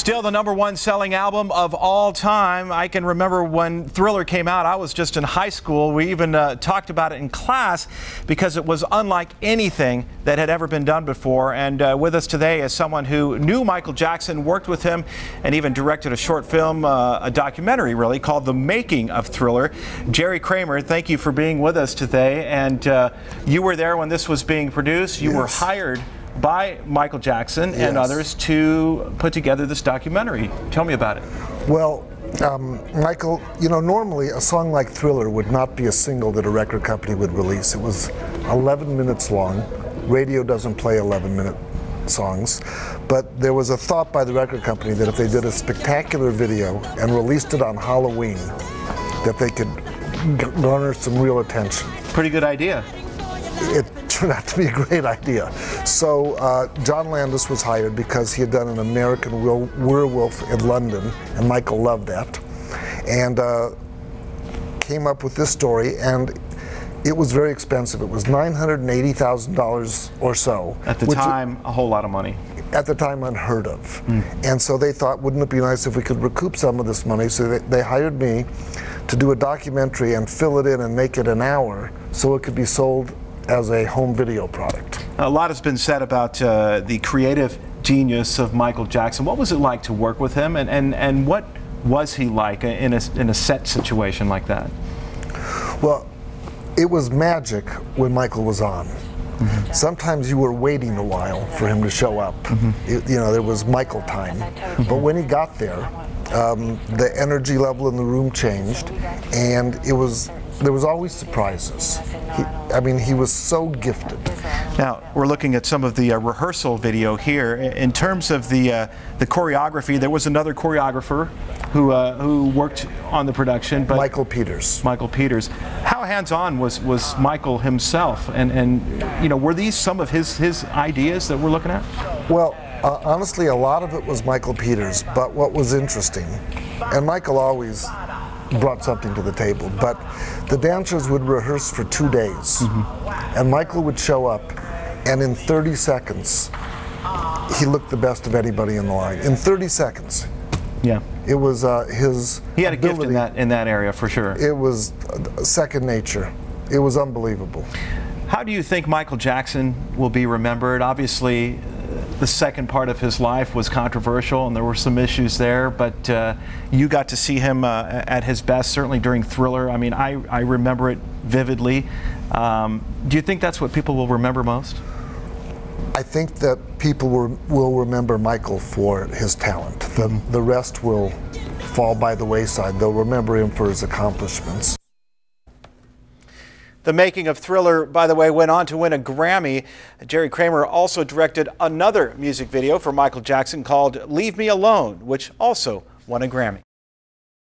Still the #1 selling album of all time. I can remember when Thriller came out, I was just in high school. We even talked about it in class because it was unlike anything that had ever been done before. And with us today is someone who knew Michael Jackson, worked with him, and even directed a short film, a documentary really, called The Making of Thriller. Jerry Kramer, thank you for being with us today. And you were there when this was being produced. You were hired by Michael Jackson and others to put together this documentary. Tell me about it. Well, Michael, you know, normally a song like Thriller would not be a single that a record company would release. It was 11 minutes long. Radio doesn't play 11-minute songs. But there was a thought by the record company that if they did a spectacular video and released it on Halloween, that they could garner some real attention. Pretty good idea. It turned out to be a great idea. So John Landis was hired because he had done an American Werewolf in London, and Michael loved that, and came up with this story, and it was very expensive. It was $980,000 or so. At the time, a whole lot of money. At the time, unheard of. And so they thought, wouldn't it be nice if we could recoup some of this money? So they hired me to do a documentary and fill it in and make it an hour so it could be sold as a home video product. A lot has been said about the creative genius of Michael Jackson. What was it like to work with him, and what was he like in a set situation like that? Well, it was magic when Michael was on. Sometimes you were waiting a while for him to show up. You know, there was Michael time. But when he got there, the energy level in the room changed, and there was always surprises. I mean, he was so gifted. Now, we're looking at some of the rehearsal video here. In terms of the choreography, there was another choreographer who worked on the production. But Michael Peters. Michael Peters. How hands-on was Michael himself? And you know, were these some of his ideas that we're looking at? Well, honestly, a lot of it was Michael Peters. But what was interesting, and Michael always brought something to the table, but the dancers would rehearse for 2 days, and Michael would show up, and in 30 seconds he looked the best of anybody in the line. In 30 seconds. Yeah. It was his He had ability, a gift in that area for sure. It was second nature. It was unbelievable. How do you think Michael Jackson will be remembered? Obviously, the second part of his life was controversial, and there were some issues there, but you got to see him at his best, certainly during Thriller. I mean, I remember it vividly. Do you think that's what people will remember most? I think that people will remember Michael for his talent. The rest will fall by the wayside. They'll remember him for his accomplishments. The Making of Thriller, by the way, went on to win a Grammy. Jerry Kramer also directed another music video for Michael Jackson called Leave Me Alone, which also won a Grammy.